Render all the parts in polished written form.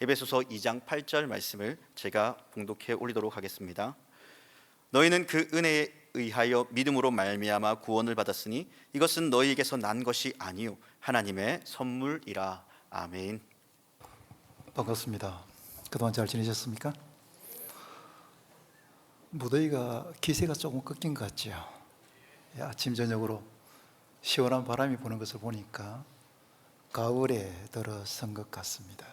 에베소서 2장 8절 말씀을 제가 봉독해 올리도록 하겠습니다. 너희는 그 은혜에 의하여 믿음으로 말미암아 구원을 받았으니 이것은 너희에게서 난 것이 아니요 하나님의 선물이라. 아멘. 반갑습니다. 그동안 잘 지내셨습니까? 무더위가 기세가 조금 꺾인 것 같죠? 아침 저녁으로 시원한 바람이 부는 것을 보니까 가을에 들어선 것 같습니다.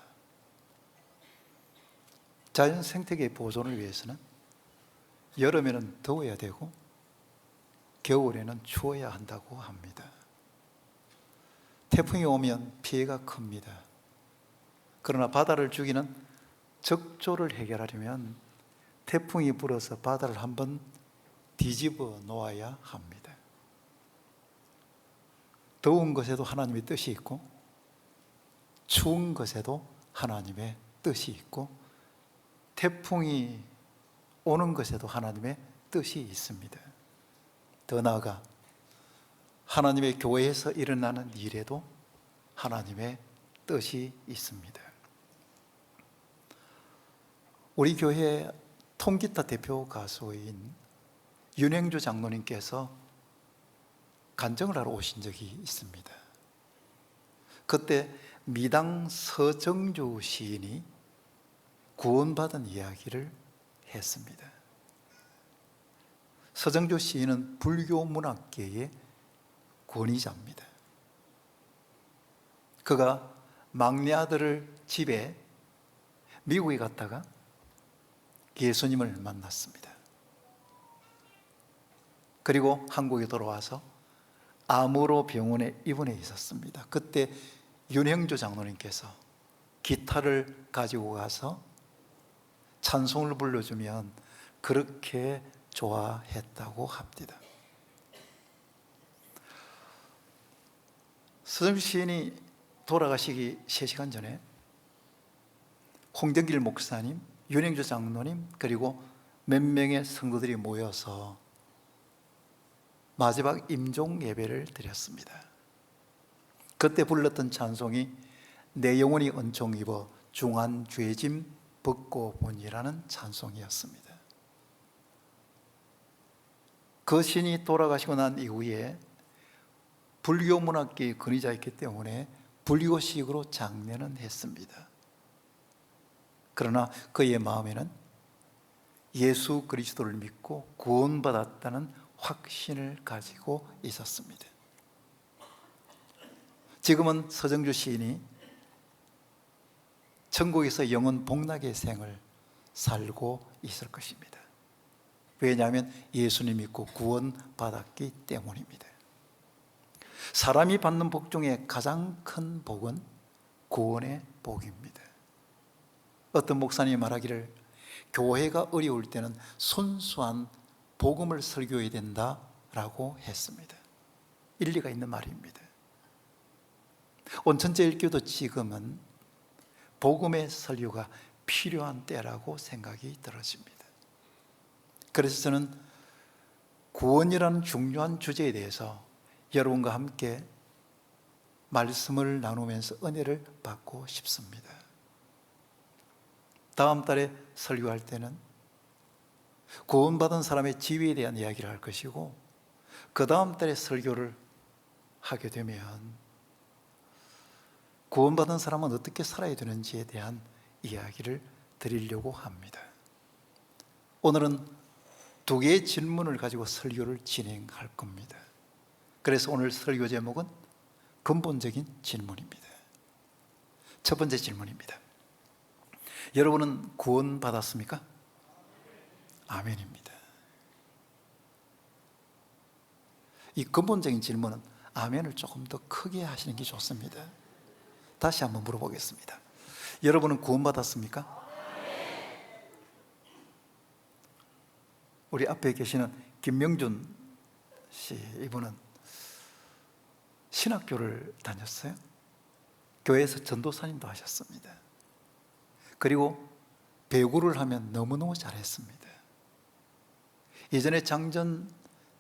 자연 생태계의 보존을 위해서는 여름에는 더워야 되고 겨울에는 추워야 한다고 합니다. 태풍이 오면 피해가 큽니다. 그러나 바다를 죽이는 적조를 해결하려면 태풍이 불어서 바다를 한번 뒤집어 놓아야 합니다. 더운 것에도 하나님의 뜻이 있고 추운 것에도 하나님의 뜻이 있고 태풍이 오는 것에도 하나님의 뜻이 있습니다. 더 나아가 하나님의 교회에서 일어나는 일에도 하나님의 뜻이 있습니다. 우리 교회 통기타 대표 가수인 윤행주 장로님께서 간증을 하러 오신 적이 있습니다. 그때 미당 서정주 시인이 구원받은 이야기를 했습니다. 서정주 시인은 불교 문학계의 권위자입니다. 그가 막내 아들을 집에 미국에 갔다가 예수님을 만났습니다. 그리고 한국에 돌아와서 암으로 병원에 입원해 있었습니다. 그때 윤행주 장로님께서 기타를 가지고 가서 찬송을 불러주면 그렇게 좋아했다고 합니다. 서정주 시인이 돌아가시기 3시간 전에 홍정길 목사님, 윤행주 장로님 그리고 몇 명의 성도들이 모여서 마지막 임종 예배를 드렸습니다. 그때 불렀던 찬송이 내 영혼이 은총 입어 중한 죄짐 벗고 보니라는 찬송이었습니다. 그 신이 돌아가시고 난 이후에 불교 문학계의 권위자였기 때문에 불교식으로 장례는 했습니다. 그러나 그의 마음에는 예수 그리스도를 믿고 구원받았다는 확신을 가지고 있었습니다. 지금은 서정주 시인이 천국에서 영원 복락의 생을 살고 있을 것입니다. 왜냐하면 예수님 믿고 구원받았기 때문입니다. 사람이 받는 복 중에 가장 큰 복은 구원의 복입니다. 어떤 목사님이 말하기를 교회가 어려울 때는 순수한 복음을 설교해야 된다라고 했습니다. 일리가 있는 말입니다. 온천제일교도 지금은 복음의 설교가 필요한 때라고 생각이 들어집니다. 그래서 저는 구원이라는 중요한 주제에 대해서 여러분과 함께 말씀을 나누면서 은혜를 받고 싶습니다. 다음 달에 설교할 때는 구원받은 사람의 지위에 대한 이야기를 할 것이고 그 다음 달에 설교를 하게 되면 구원받은 사람은 어떻게 살아야 되는지에 대한 이야기를 드리려고 합니다. 오늘은 2개의 질문을 가지고 설교를 진행할 겁니다. 그래서 오늘 설교 제목은 근본적인 질문입니다. 첫 번째 질문입니다. 여러분은 구원받았습니까? 아멘입니다. 이 근본적인 질문은 아멘을 조금 더 크게 하시는 게 좋습니다. 다시 한번 물어보겠습니다. 여러분은 구원받았습니까? 우리 앞에 계시는 김명준 씨, 이분은 신학교를 다녔어요. 교회에서 전도사님도 하셨습니다. 그리고 배구를 하면 너무너무 잘했습니다. 예전에 장전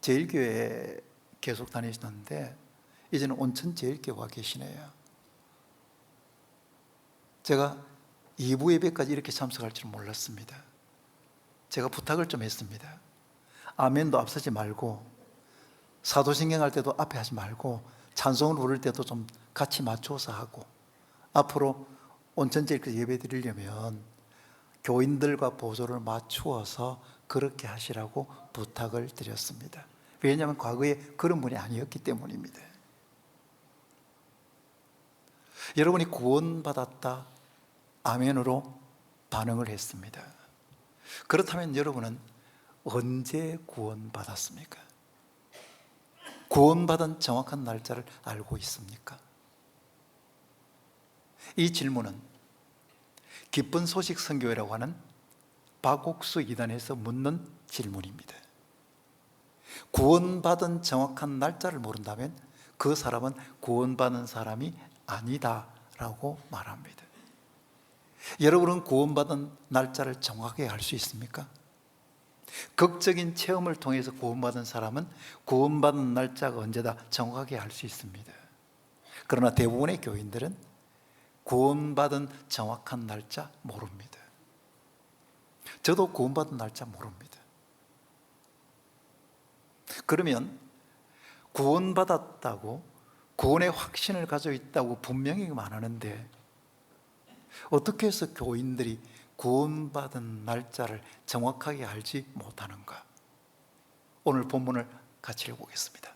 제일교회에 계속 다니시는데 이제는 온천 제일교회 와 계시네요. 제가 2부 예배까지 이렇게 참석할 줄 몰랐습니다. 제가 부탁을 좀 했습니다. 아멘도 앞서지 말고, 사도신경 할 때도 앞에 하지 말고, 찬송을 부를 때도 좀 같이 맞춰서 하고, 앞으로 온천제일까지 예배 드리려면 교인들과 보조를 맞추어서 그렇게 하시라고 부탁을 드렸습니다. 왜냐하면 과거에 그런 분이 아니었기 때문입니다. 여러분이 구원받았다, 아멘으로 반응을 했습니다. 그렇다면 여러분은 언제 구원받았습니까? 구원받은 정확한 날짜를 알고 있습니까? 이 질문은 기쁜 소식 선교회라고 하는 박옥수 이단에서 묻는 질문입니다. 구원받은 정확한 날짜를 모른다면 그 사람은 구원받은 사람이 아니다라고 말합니다. 여러분은 구원받은 날짜를 정확하게 알 수 있습니까? 극적인 체험을 통해서 구원받은 사람은 구원받은 날짜가 언제다 정확하게 알 수 있습니다. 그러나 대부분의 교인들은 구원받은 정확한 날짜 모릅니다. 저도 구원받은 날짜 모릅니다. 그러면 구원받았다고, 구원의 확신을 가지고 있다고 분명히 말하는데 어떻게 해서 교인들이 구원받은 날짜를 정확하게 알지 못하는가? 오늘 본문을 같이 읽어보겠습니다.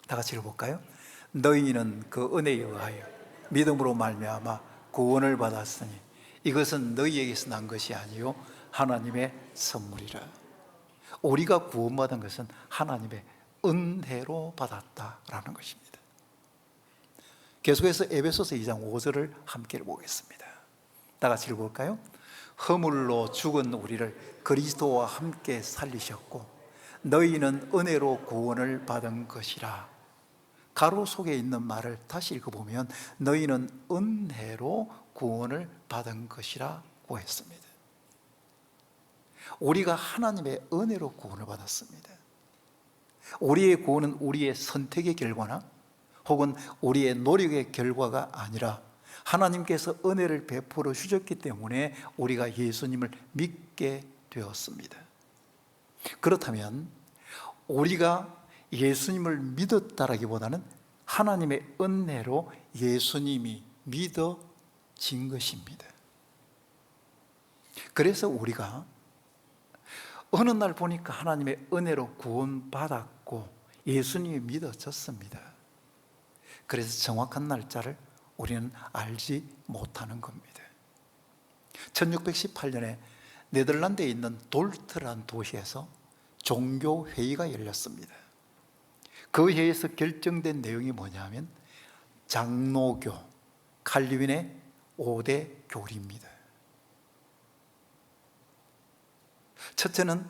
다 같이 읽어볼까요? 너희는 그 은혜에 의하여 믿음으로 말미암아 구원을 받았으니 이것은 너희에게서 난 것이 아니요 하나님의 선물이라. 우리가 구원받은 것은 하나님의 은혜로 받았다라는 것입니다. 계속해서 에베소서 2장 5절을 함께 읽어보겠습니다. 다 같이 읽어볼까요? 허물로 죽은 우리를 그리스도와 함께 살리셨고 너희는 은혜로 구원을 받은 것이라. 가로 속에 있는 말을 다시 읽어보면 너희는 은혜로 구원을 받은 것이라고 했습니다. 우리가 하나님의 은혜로 구원을 받았습니다. 우리의 구원은 우리의 선택의 결과나 혹은 우리의 노력의 결과가 아니라 하나님께서 은혜를 베풀어 주셨기 때문에 우리가 예수님을 믿게 되었습니다. 그렇다면 우리가 예수님을 믿었다라기보다는 하나님의 은혜로 예수님이 믿어진 것입니다. 그래서 우리가 어느 날 보니까 하나님의 은혜로 구원받았고 예수님이 믿어졌습니다. 그래서 정확한 날짜를 우리는 알지 못하는 겁니다. 1618년에 네덜란드에 있는 돌트란 도시에서 종교회의가 열렸습니다. 그 회의에서 결정된 내용이 뭐냐면 장로교, 칼빈의 5대 교리입니다. 첫째는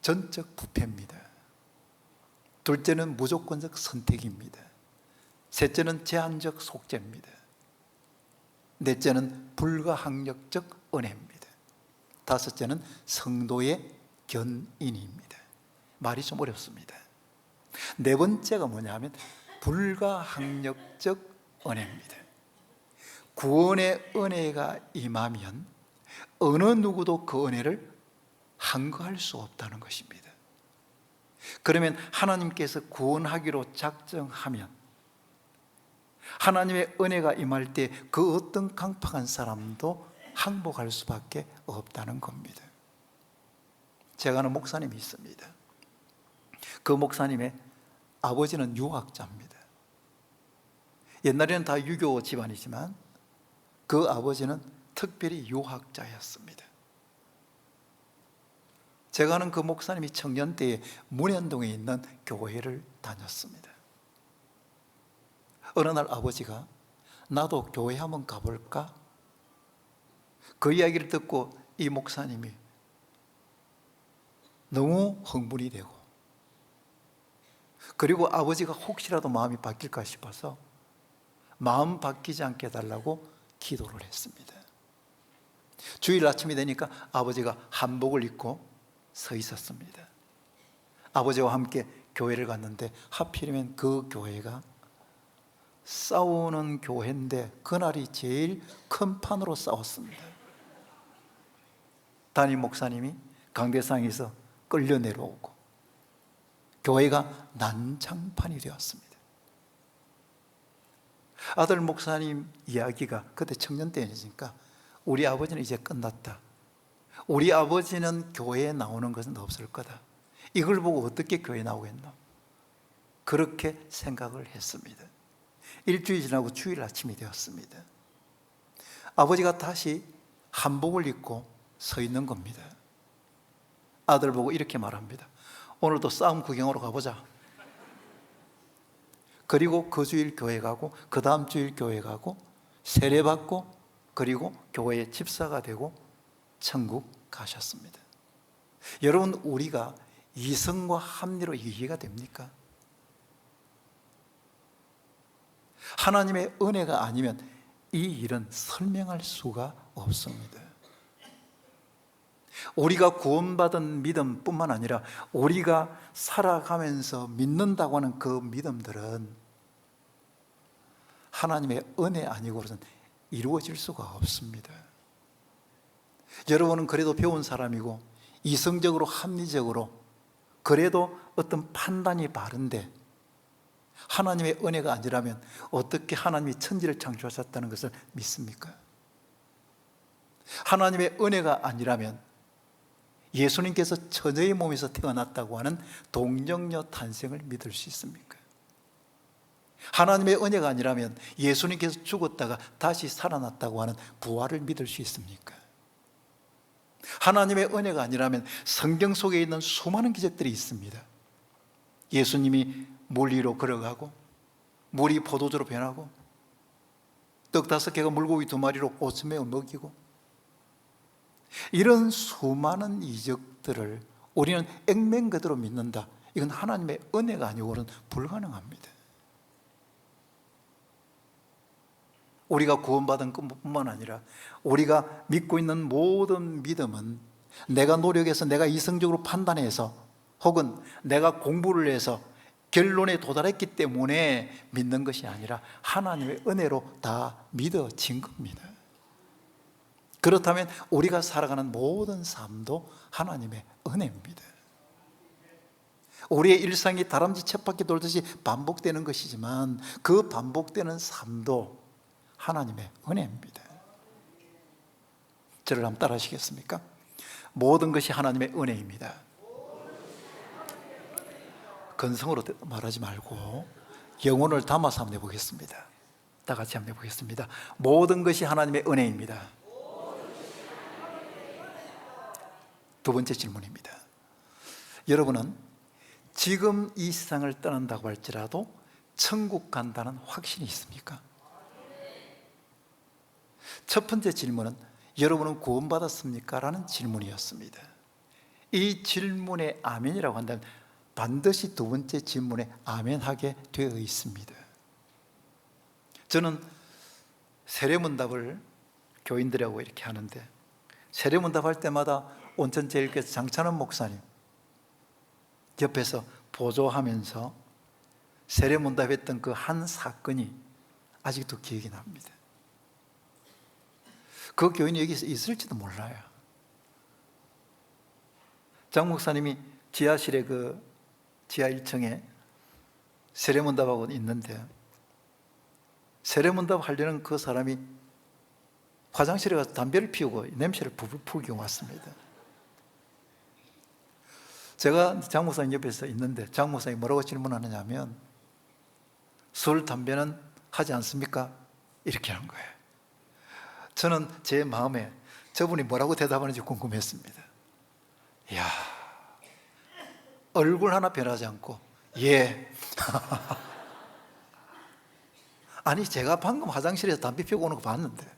전적 부패입니다. 둘째는 무조건적 선택입니다. 셋째는 제한적 속죄입니다. 넷째는 불가항력적 은혜입니다. 다섯째는 성도의 견인입니다. 말이 좀 어렵습니다. 네 번째가 뭐냐면 불가항력적 은혜입니다. 구원의 은혜가 임하면 어느 누구도 그 은혜를 항거할 수 없다는 것입니다. 그러면 하나님께서 구원하기로 작정하면 하나님의 은혜가 임할 때 그 어떤 강팍한 사람도 항복할 수밖에 없다는 겁니다. 제가 아는 목사님이 있습니다. 그 목사님의 아버지는 유학자입니다. 옛날에는 다 유교 집안이지만 그 아버지는 특별히 유학자였습니다. 제가 아는 그 목사님이 청년 때에 문현동에 있는 교회를 다녔습니다. 어느 날 아버지가 나도 교회 한번 가볼까? 그 이야기를 듣고 이 목사님이 너무 흥분이 되고 그리고 아버지가 혹시라도 마음이 바뀔까 싶어서 마음 바뀌지 않게 해달라고 기도를 했습니다. 주일 아침이 되니까 아버지가 한복을 입고 서 있었습니다. 아버지와 함께 교회를 갔는데 하필이면 그 교회가 싸우는 교회인데 그날이 제일 큰 판으로 싸웠습니다. 담임 목사님이 강대상에서 끌려 내려오고 교회가 난장판이 되었습니다. 아들 목사님 이야기가, 그때 청년 때니까 우리 아버지는 이제 끝났다, 우리 아버지는 교회에 나오는 것은 없을 거다, 이걸 보고 어떻게 교회에 나오겠노? 그렇게 생각을 했습니다. 일주일 지나고 주일 아침이 되었습니다. 아버지가 다시 한복을 입고 서 있는 겁니다. 아들 보고 이렇게 말합니다. 오늘도 싸움 구경하러 가보자. 그리고 그 주일 교회 가고 그 다음 주일 교회 가고 세례 받고 그리고 교회의 집사가 되고 천국 가셨습니다. 여러분, 우리가 이성과 합리로 이해가 됩니까? 하나님의 은혜가 아니면 이 일은 설명할 수가 없습니다. 우리가 구원받은 믿음뿐만 아니라 우리가 살아가면서 믿는다고 하는 그 믿음들은 하나님의 은혜 아니고는 이루어질 수가 없습니다. 여러분은 그래도 배운 사람이고 이성적으로 합리적으로 그래도 어떤 판단이 바른데 하나님의 은혜가 아니라면 어떻게 하나님이 천지를 창조하셨다는 것을 믿습니까? 하나님의 은혜가 아니라면 예수님께서 처녀의 몸에서 태어났다고 하는 동정녀 탄생을 믿을 수 있습니까? 하나님의 은혜가 아니라면 예수님께서 죽었다가 다시 살아났다고 하는 부활을 믿을 수 있습니까? 하나님의 은혜가 아니라면 성경 속에 있는 수많은 기적들이 있습니다. 예수님이 물 위로 걸어가고 물이 포도주로 변하고 떡 5개가 물고기 2마리로 5,000명을 먹이고, 이런 수많은 이적들을 우리는 액면 그대로 믿는다. 이건 하나님의 은혜가 아니고는 불가능합니다. 우리가 구원받은 것뿐만 아니라 우리가 믿고 있는 모든 믿음은 내가 노력해서, 내가 이성적으로 판단해서, 혹은 내가 공부를 해서 결론에 도달했기 때문에 믿는 것이 아니라 하나님의 은혜로 다 믿어진 겁니다. 그렇다면 우리가 살아가는 모든 삶도 하나님의 은혜입니다. 우리의 일상이 다람쥐 쳇바퀴 돌듯이 반복되는 것이지만 그 반복되는 삶도 하나님의 은혜입니다. 저를 한번 따라 하시겠습니까? 모든 것이 하나님의 은혜입니다. 건성으로 말하지 말고 영혼을 담아서 한번 해보겠습니다. 다 같이 한번 해보겠습니다. 모든 것이 하나님의 은혜입니다. 두 번째 질문입니다. 여러분은 지금 이 세상을 떠난다고 할지라도 천국 간다는 확신이 있습니까? 첫 번째 질문은 여러분은 구원받았습니까? 라는 질문이었습니다. 이 질문에 아멘이라고 한다면 반드시 두 번째 질문에 아멘하게 되어 있습니다. 저는 세례문답을 교인들하고 이렇게 하는데, 세례문답할 때마다 온천제일교회 장찬원 목사님 옆에서 보조하면서 세례문답했던 그 한 사건이 아직도 기억이 납니다. 그 교인이 여기 있을지도 몰라요. 장 목사님이 지하실에 지하 1층에 세례문답하고 있는데, 세례문답 하려는 그 사람이 화장실에 가서 담배를 피우고 냄새를 부풀 풍기고 왔습니다. 제가 장 목사님 옆에서 있는데 장 목사님이 뭐라고 질문하느냐 하면, 술, 담배는 하지 않습니까? 이렇게 하는 거예요. 저는 제 마음에 저분이 뭐라고 대답하는지 궁금했습니다. 이야, 얼굴 하나 변하지 않고 예. 아니, 제가 방금 화장실에서 담배 피우고 오는 거 봤는데,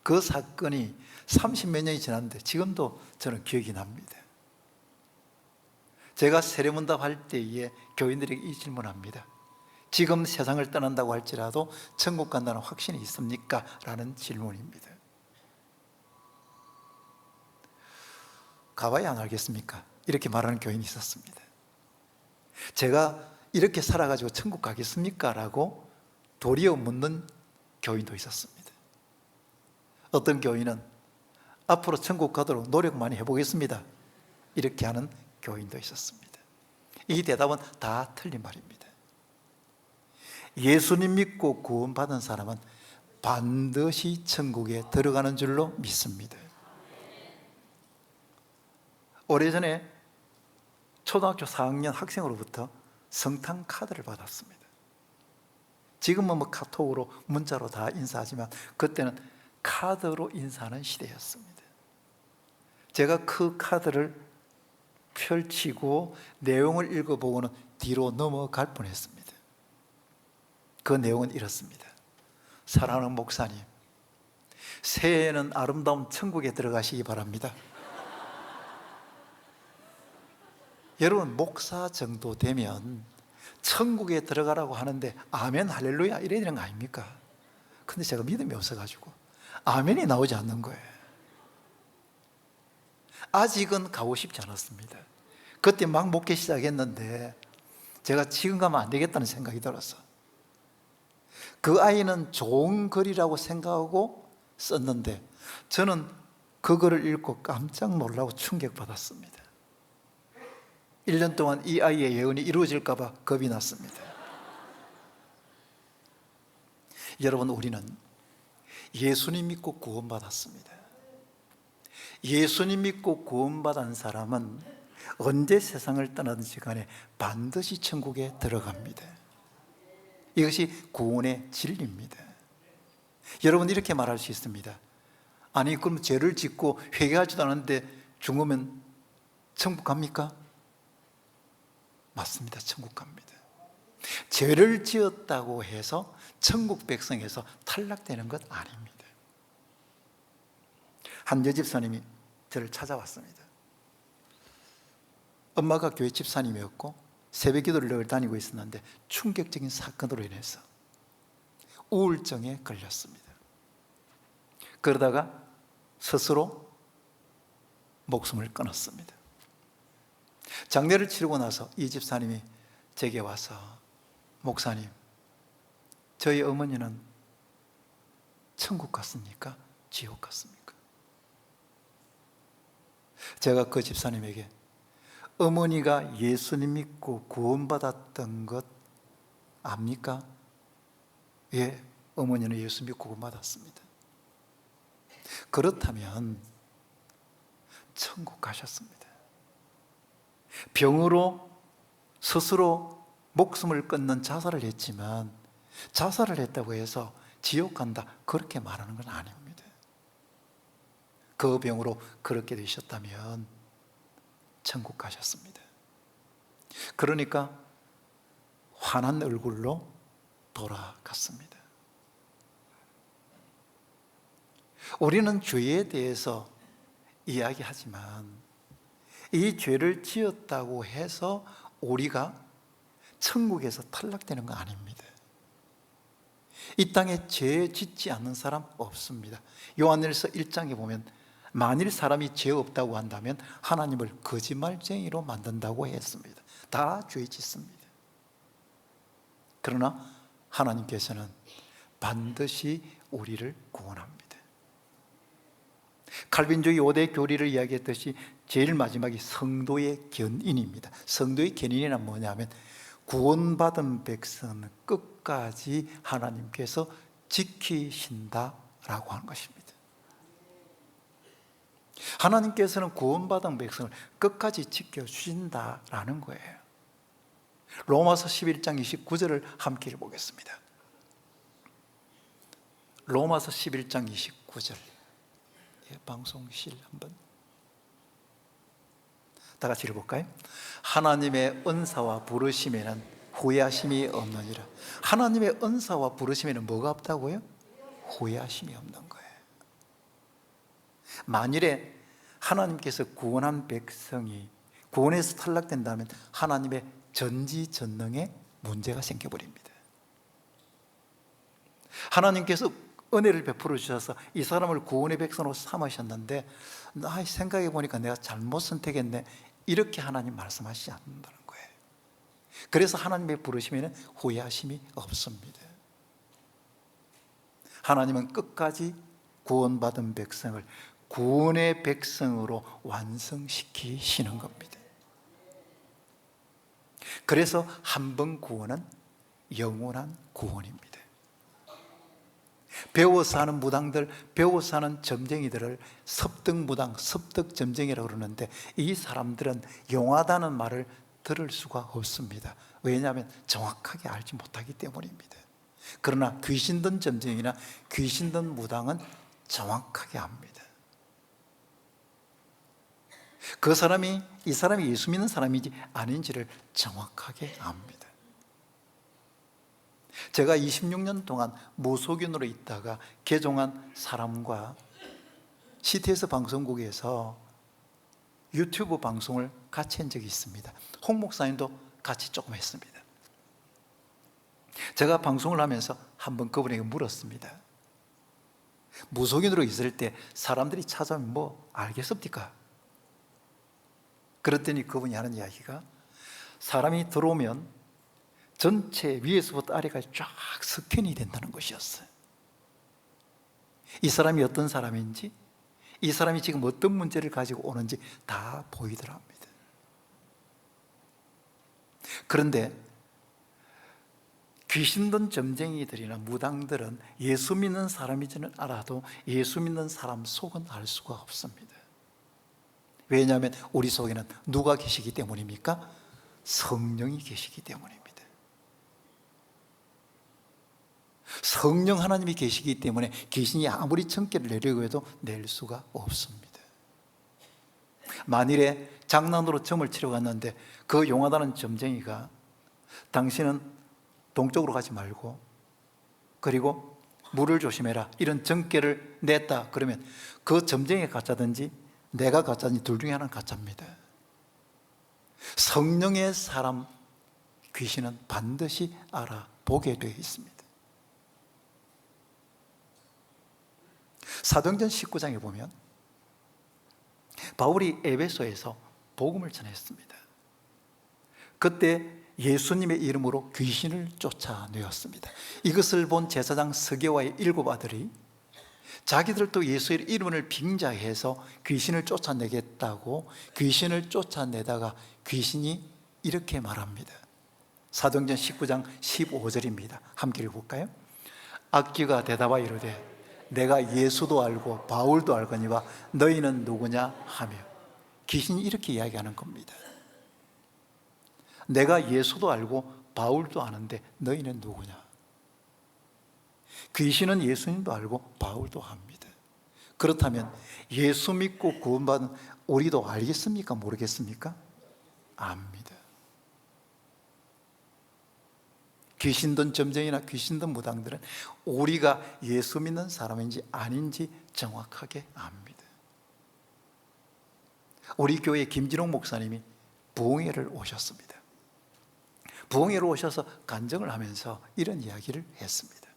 그 사건이 30몇 년이 지났는데 지금도 저는 기억이 납니다. 제가 세례문답 할 때에 교인들에게 이 질문합니다. 지금 세상을 떠난다고 할지라도 천국 간다는 확신이 있습니까? 라는 질문입니다. 가봐야 안 알겠습니까? 이렇게 말하는 교인이 있었습니다. 제가 이렇게 살아가지고 천국 가겠습니까? 라고 도리어 묻는 교인도 있었습니다. 어떤 교인은 앞으로 천국 가도록 노력 많이 해보겠습니다, 이렇게 하는 교인도 있었습니다. 이 대답은 다 틀린 말입니다. 예수님 믿고 구원받은 사람은 반드시 천국에 들어가는 줄로 믿습니다. 오래전에 초등학교 4학년 학생으로부터 성탄 카드를 받았습니다. 지금은 뭐 카톡으로 문자로 다 인사하지만 그때는 카드로 인사하는 시대였습니다. 제가 그 카드를 펼치고 내용을 읽어보고는 뒤로 넘어갈 뻔했습니다. 그 내용은 이렇습니다. 사랑하는 목사님, 새해에는 아름다운 천국에 들어가시기 바랍니다. 여러분, 목사 정도 되면 천국에 들어가라고 하는데 아멘 할렐루야 이래야 되는 거 아닙니까? 근데 제가 믿음이 없어가지고 아멘이 나오지 않는 거예요. 아직은 가고 싶지 않았습니다. 그때 막 목회 시작했는데 제가 지금 가면 안 되겠다는 생각이 들어서, 그 아이는 좋은 글이라고 생각하고 썼는데 저는 그 글을 읽고 깜짝 놀라고 충격받았습니다. 1년 동안 이 아이의 예언이 이루어질까 봐 겁이 났습니다. 여러분, 우리는 예수님 믿고 구원받았습니다. 예수님 믿고 구원받은 사람은 언제 세상을 떠나든지 간에 반드시 천국에 들어갑니다. 이것이 구원의 진리입니다. 여러분, 이렇게 말할 수 있습니다. 아니, 그럼 죄를 짓고 회개하지도 않았는데 죽으면 천국 갑니까? 맞습니다. 천국 갑니다. 죄를 지었다고 해서 천국 백성에서 탈락되는 것 아닙니다. 한 여집사님이 저를 찾아왔습니다. 엄마가 교회 집사님이었고 새벽 기도를 늘 다니고 있었는데 충격적인 사건으로 인해서 우울증에 걸렸습니다. 그러다가 스스로 목숨을 끊었습니다. 장례를 치르고 나서 이 집사님이 제게 와서, 목사님, 저희 어머니는 천국 갔습니까? 지옥 갔습니까? 제가 그 집사님에게 어머니가 예수님 믿고 구원받았던 것 압니까? 예, 어머니는 예수 믿고 구원받았습니다. 그렇다면 천국 가셨습니다. 병으로 스스로 목숨을 끊는 자살을 했지만 자살을 했다고 해서 지옥 간다, 그렇게 말하는 건 아닙니다. 그 병으로 그렇게 되셨다면 천국 가셨습니다. 그러니까 환한 얼굴로 돌아갔습니다. 우리는 죄에 대해서 이야기하지만 이 죄를 지었다고 해서 우리가 천국에서 탈락되는 건 아닙니다. 이 땅에 죄 짓지 않는 사람 없습니다. 요한일서 1장에 보면 만일 사람이 죄 없다고 한다면 하나님을 거짓말쟁이로 만든다고 했습니다. 다 죄 짓습니다. 그러나 하나님께서는 반드시 우리를 구원합니다. 칼빈주의 5대 교리를 이야기했듯이 제일 마지막이 성도의 견인입니다. 성도의 견인이란 뭐냐면 구원받은 백성은 끝까지 하나님께서 지키신다라고 하는 것입니다. 하나님께서는 구원받은 백성을 끝까지 지켜주신다라는 거예요. 로마서 11장 29절을 함께 읽어보겠습니다. 로마서 11장 29절, 방송실 한번 다 같이 읽어볼까요? 하나님의 은사와 부르심에는 후회하심이 없느니라. 하나님의 은사와 부르심에는 뭐가 없다고요? 후회하심이 없는 거예요. 만일에 하나님께서 구원한 백성이 구원에서 탈락된다면 하나님의 전지전능에 문제가 생겨버립니다. 하나님께서 은혜를 베풀어 주셔서 이 사람을 구원의 백성으로 삼으셨는데 나 생각해 보니까 내가 잘못 선택했네, 이렇게 하나님 말씀하시지 않는다는 거예요. 그래서 하나님의 부르심에는 후회하심이 없습니다. 하나님은 끝까지 구원받은 백성을 구원의 백성으로 완성시키시는 겁니다. 그래서 한 번 구원은 영원한 구원입니다. 배워서 하는 무당들, 배워서 하는 점쟁이들을 섭득무당, 섭득점쟁이라고 그러는데, 이 사람들은 용하다는 말을 들을 수가 없습니다. 왜냐하면 정확하게 알지 못하기 때문입니다. 그러나 귀신 든 점쟁이나 귀신 든 무당은 정확하게 압니다. 그 사람이, 이 사람이 예수 믿는 사람인지 아닌지를 정확하게 압니다. 제가 26년 동안 무속인으로 있다가 개종한 사람과 CTS 방송국에서 유튜브 방송을 같이 한 적이 있습니다. 홍 목사님도 같이 조금 했습니다. 제가 방송을 하면서 한번 그분에게 물었습니다. 무속인으로 있을 때 사람들이 찾아오면 뭐 알겠습니까? 그랬더니 그분이 하는 이야기가, 사람이 들어오면 전체 위에서부터 아래까지 쫙 스캔이 된다는 것이었어요. 이 사람이 어떤 사람인지, 이 사람이 지금 어떤 문제를 가지고 오는지 다 보이더라 합니다. 그런데 귀신 든 점쟁이들이나 무당들은 예수 믿는 사람이지는 알아도 예수 믿는 사람 속은 알 수가 없습니다. 왜냐하면 우리 속에는 누가 계시기 때문입니까? 성령이 계시기 때문입니다. 성령 하나님이 계시기 때문에 귀신이 아무리 청개를 내려고 해도 낼 수가 없습니다. 만일에 장난으로 점을 치러 갔는데 그 용하다는 점쟁이가, 당신은 동쪽으로 가지 말고, 그리고 물을 조심해라, 이런 정계를 냈다 그러면 그 점쟁이가 가짜든지 내가 가짜든지 둘 중에 하나는 가짜입니다. 성령의 사람 귀신은 반드시 알아보게 되어 있습니다. 사도행전 19장에 보면 바울이 에베소에서 복음을 전했습니다. 그때 예수님의 이름으로 귀신을 쫓아내었습니다. 이것을 본 제사장 스게와의 7 아들이 자기들도 예수의 이름을 빙자해서 귀신을 쫓아내겠다고 귀신을 쫓아내다가 귀신이 이렇게 말합니다. 사도행전 19장 15절입니다. 함께 읽어볼까요? 악귀가 대답하여 이르되 내가 예수도 알고 바울도 알거니와 너희는 누구냐 하며, 귀신이 이렇게 이야기하는 겁니다. 내가 예수도 알고 바울도 아는데 너희는 누구냐? 귀신은 예수님도 알고 바울도 압니다. 그렇다면 예수 믿고 구원받은 우리도 알겠습니까? 모르겠습니까? 압니다. 귀신 든 점쟁이나 귀신 든 무당들은 우리가 예수 믿는 사람인지 아닌지 정확하게 압니다. 우리 교회 김진홍 목사님이 부흥회를 오셨습니다. 부흥회로 오셔서 간증을 하면서 이런 이야기를 했습니다.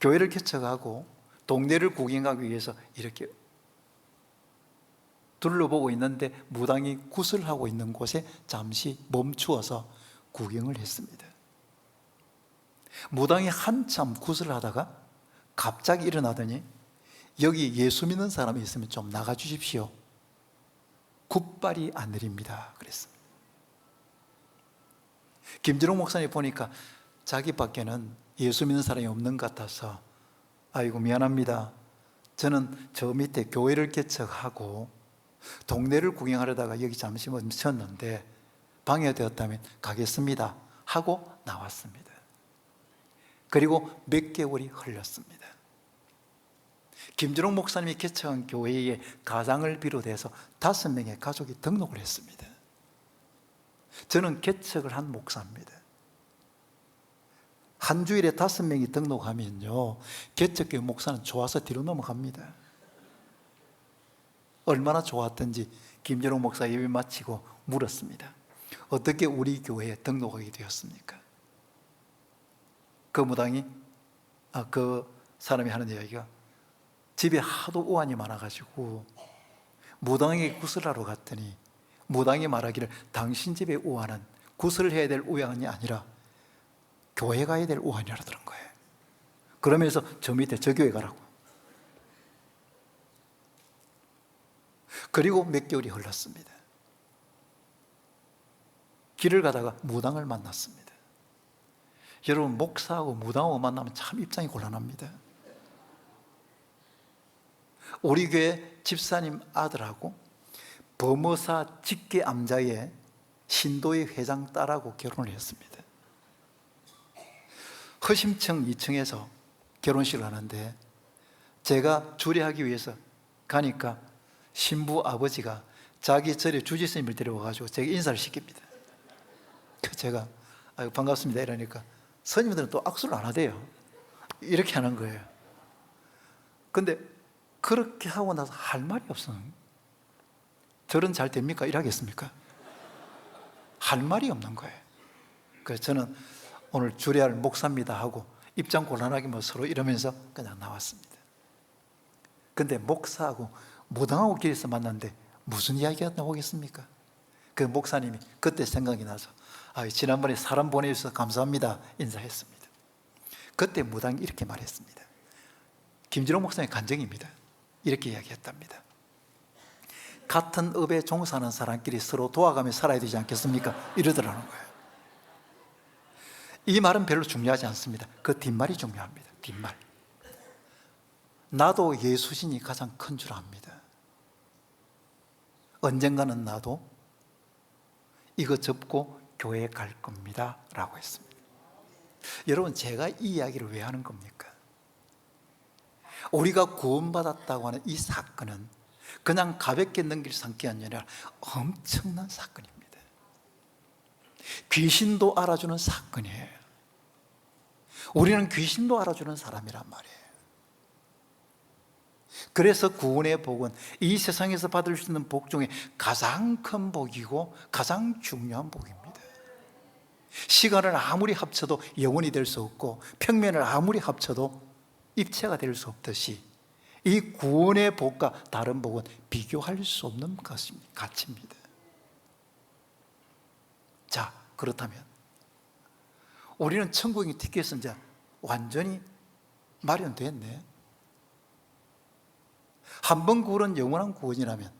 교회를 개척하고 동네를 구경하기 위해서 이렇게 둘러보고 있는데 무당이 구슬하고 있는 곳에 잠시 멈추어서 구경을 했습니다. 무당이 한참 구슬하다가 갑자기 일어나더니 여기 예수 믿는 사람이 있으면 좀 나가 주십시오. 굿발이 안 내립니다. 그랬습니다. 김진홍 목사님 보니까 자기 밖에는 예수 믿는 사람이 없는 것 같아서, 아이고 미안합니다. 저는 저 밑에 교회를 개척하고 동네를 구경하려다가 여기 잠시 멈췄는데 방해되었다면 가겠습니다 하고 나왔습니다. 그리고 몇 개월이 흘렀습니다. 김준홍 목사님이 개척한 교회에 가장을 비롯해서 5명의 가족이 등록을 했습니다. 저는 개척을 한 목사입니다. 한 주일에 5명이 등록하면요, 개척교회 목사는 좋아서 뒤로 넘어갑니다. 얼마나 좋았던지 김준홍 목사 예배 마치고 물었습니다. 어떻게 우리 교회에 등록하게 되었습니까? 그 무당이, 그 사람이 하는 이야기가, 집에 하도 우환이 많아가지고 무당에게 구슬하러 갔더니 무당이 말하기를 당신 집의 우환은 구슬해야 될 우환이 아니라 교회 가야 될 우환이라 그런 거예요. 그러면서 저 밑에 저 교회 가라고. 그리고 몇 개월이 흘렀습니다. 길을 가다가 무당을 만났습니다. 여러분, 목사하고 무당하고 만나면 참 입장이 곤란합니다. 우리 교회 집사님 아들하고 범어사 직계 암자의 신도의 회장 딸하고 결혼을 했습니다. 허심층 2층에서 결혼식을 하는데 제가 주례하기 위해서 가니까 신부 아버지가 자기 절에 주지스님을 데려와가지고 제가 인사를 시킵니다. 제가 아유 반갑습니다 이러니까 스님들은 또 악수를 안 하대요. 이렇게 하는 거예요. 근데 그렇게 하고 나서 할 말이 없어요. 절은 잘 됩니까? 이러겠습니까? 할 말이 없는 거예요. 그래서 저는 오늘 주례할 목사입니다 하고 입장 곤란하게 뭐 서로 이러면서 그냥 나왔습니다. 근데 목사하고 무당하고 길에서 만났는데 무슨 이야기가 나오겠습니까? 그 목사님이 그때 생각이 나서 지난번에 사람 보내주셔서 감사합니다 인사했습니다. 그때 무당이 이렇게 말했습니다. 김진홍 목사님의 간증입니다. 이렇게 이야기했답니다. 같은 업에 종사하는 사람끼리 서로 도와가며 살아야 되지 않겠습니까? 이러더라는 거예요. 이 말은 별로 중요하지 않습니다. 그 뒷말이 중요합니다. 뒷말. 나도 예수신이 가장 큰 줄 압니다. 언젠가는 나도 이거 접고 교회에 갈 겁니다 라고 했습니다. 여러분, 제가 이 이야기를 왜 하는 겁니까? 우리가 구원받았다고 하는 이 사건은 그냥 가볍게 넘길 상기가 아니라 엄청난 사건입니다. 귀신도 알아주는 사건이에요. 우리는 귀신도 알아주는 사람이란 말이에요. 그래서 구원의 복은 이 세상에서 받을 수 있는 복 중에 가장 큰 복이고 가장 중요한 복입니다. 시간을 아무리 합쳐도 영원이 될 수 없고 평면을 아무리 합쳐도 입체가 될 수 없듯이 이 구원의 복과 다른 복은 비교할 수 없는 가치입니다. 자, 그렇다면 우리는 천국의 티켓은 이제 완전히 마련됐네. 한 번 구원은 영원한 구원이라면,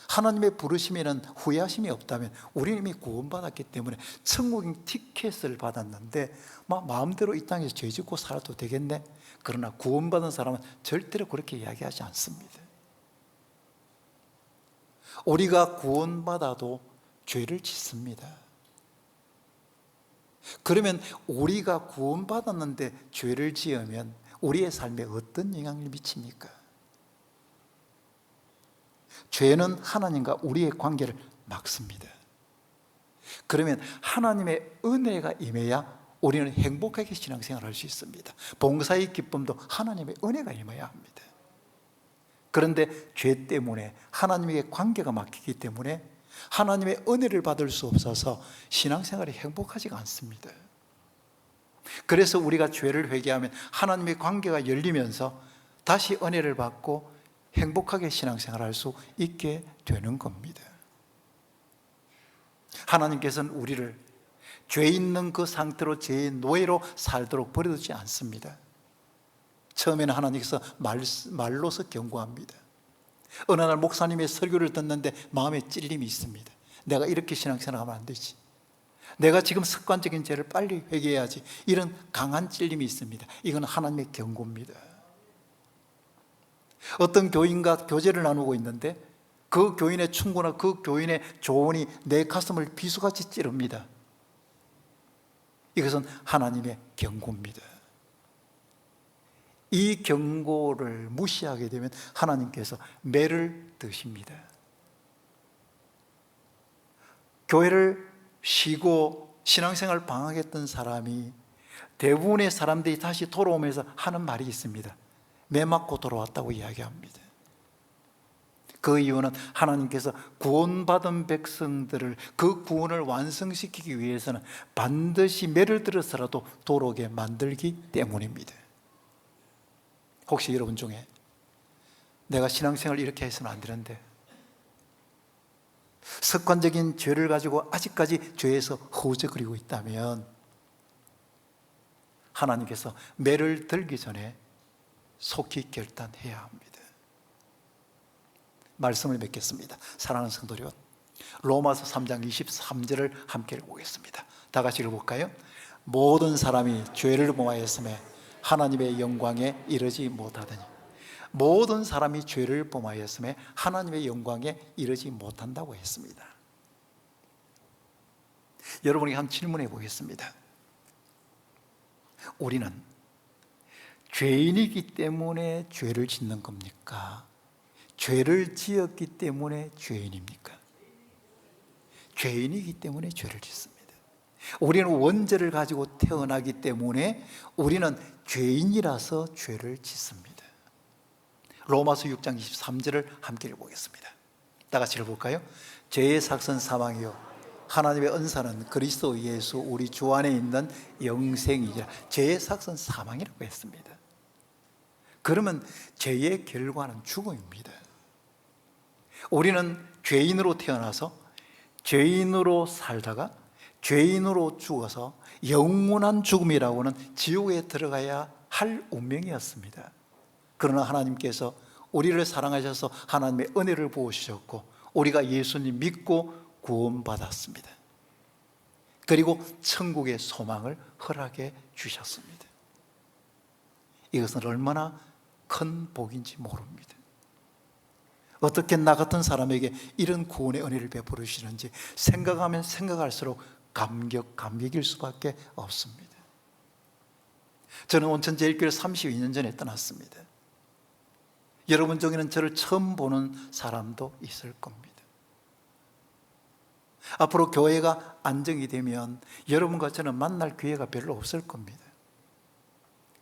하나님의 부르심에는 후회하심이 없다면 우리는 이미 구원받았기 때문에 천국의 티켓을 받았는데 마음대로 이 땅에서 죄 짓고 살아도 되겠네. 그러나 구원받은 사람은 절대로 그렇게 이야기하지 않습니다. 우리가 구원받아도 죄를 짓습니다. 그러면 우리가 구원받았는데 죄를 지으면 우리의 삶에 어떤 영향을 미칩니까? 죄는 하나님과 우리의 관계를 막습니다. 그러면 하나님의 은혜가 임해야 우리는 행복하게 신앙생활을 할 수 있습니다. 봉사의 기쁨도 하나님의 은혜가 임해야 합니다. 그런데 죄 때문에 하나님의 관계가 막히기 때문에 하나님의 은혜를 받을 수 없어서 신앙생활이 행복하지가 않습니다. 그래서 우리가 죄를 회개하면 하나님의 관계가 열리면서 다시 은혜를 받고 행복하게 신앙생활을 할 수 있게 되는 겁니다. 하나님께서는 우리를 죄 있는 그 상태로 죄의 노예로 살도록 버려두지 않습니다. 처음에는 하나님께서 말로서 경고합니다. 어느 날 목사님의 설교를 듣는데 마음에 찔림이 있습니다. 내가 이렇게 신앙생활하면 안 되지. 내가 지금 습관적인 죄를 빨리 회개해야지. 이런 강한 찔림이 있습니다. 이건 하나님의 경고입니다. 어떤 교인과 교제를 나누고 있는데 그 교인의 충고나 그 교인의 조언이 내 가슴을 비수같이 찌릅니다. 이것은 하나님의 경고입니다. 이 경고를 무시하게 되면 하나님께서 매를 드십니다. 교회를 쉬고 신앙생활 방황했던 사람이 대부분의 사람들이 다시 돌아오면서 하는 말이 있습니다. 매 맞고 돌아왔다고 이야기합니다. 그 이유는 하나님께서 구원받은 백성들을 그 구원을 완성시키기 위해서는 반드시 매를 들어서라도 돌아오게 만들기 때문입니다. 혹시 여러분 중에 내가 신앙생활 이렇게 해서는 안 되는데 습관적인 죄를 가지고 아직까지 죄에서 허우적거리고 있다면 하나님께서 매를 들기 전에 속히 결단해야 합니다. 말씀을 맺겠습니다. 사랑하는 성도 여러분, 로마서 3장 23절을 함께 읽어보겠습니다. 다 같이 읽어볼까요? 모든 사람이 죄를 범하였음에 하나님의 영광에 이르지 못하더니, 모든 사람이 죄를 범하였음에 하나님의 영광에 이르지 못한다고 했습니다. 여러분에게 한 질문해 보겠습니다. 우리는 죄인이기 때문에 죄를 짓는 겁니까? 죄를 지었기 때문에 죄인입니까? 죄인이기 때문에 죄를 짓습니다. 우리는 원죄를 가지고 태어나기 때문에 우리는 죄인이라서 죄를 짓습니다. 로마서 6장 23절을 함께 읽어보겠습니다. 다 같이 읽어볼까요? 죄의 삭선 사망이요 하나님의 은사는 그리스도 예수 우리 주 안에 있는 영생이니라. 죄의 삭선 사망이라고 했습니다. 그러면 죄의 결과는 죽음입니다. 우리는 죄인으로 태어나서 죄인으로 살다가 죄인으로 죽어서 영원한 죽음이라고는 지옥에 들어가야 할 운명이었습니다. 그러나 하나님께서 우리를 사랑하셔서 하나님의 은혜를 부어주셨고 우리가 예수님 믿고 구원받았습니다. 그리고 천국의 소망을 허락해 주셨습니다. 이것은 얼마나 큰 복인지 모릅니다. 어떻게 나 같은 사람에게 이런 구원의 은혜를 베풀어 주시는지 생각하면 생각할수록 감격일 수밖에 없습니다. 저는 온천제일교회 32년 전에 떠났습니다. 여러분 중에는 저를 처음 보는 사람도 있을 겁니다. 앞으로 교회가 안정이 되면 여러분과 저는 만날 기회가 별로 없을 겁니다.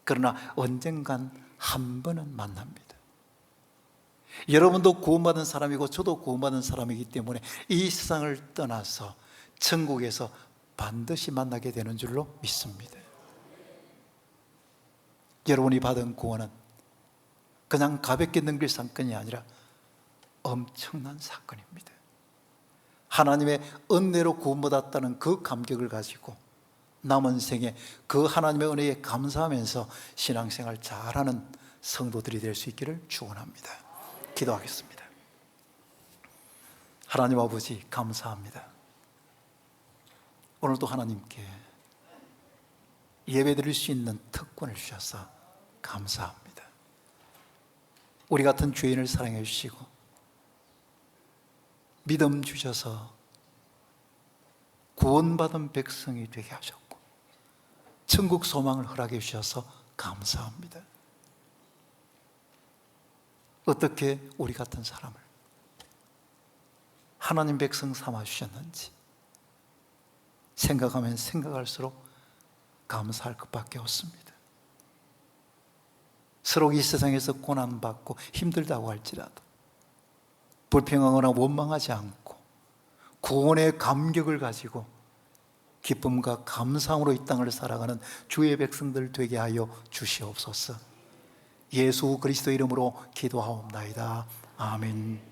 그러나 언젠간 한 번은 만납니다. 여러분도 구원받은 사람이고 저도 구원받은 사람이기 때문에 이 세상을 떠나서 천국에서 반드시 만나게 되는 줄로 믿습니다. 여러분이 받은 구원은 그냥 가볍게 넘길 사건이 아니라 엄청난 사건입니다. 하나님의 은혜로 구원받았다는 그 감격을 가지고 남은 생에 그 하나님의 은혜에 감사하면서 신앙생활 잘하는 성도들이 될 수 있기를 축원합니다. 기도하겠습니다. 하나님 아버지 감사합니다. 오늘도 하나님께 예배드릴 수 있는 특권을 주셔서 감사합니다. 우리 같은 죄인을 사랑해 주시고 믿음 주셔서 구원받은 백성이 되게 하셨고 천국 소망을 허락해 주셔서 감사합니다. 어떻게 우리 같은 사람을 하나님 백성 삼아 주셨는지 생각하면 생각할수록 감사할 것밖에 없습니다. 서로 이 세상에서 고난받고 힘들다고 할지라도 불평하거나 원망하지 않고 구원의 감격을 가지고 기쁨과 감사함으로 이 땅을 살아가는 주의 백성들 되게 하여 주시옵소서. 예수 그리스도 이름으로 기도하옵나이다. 아멘.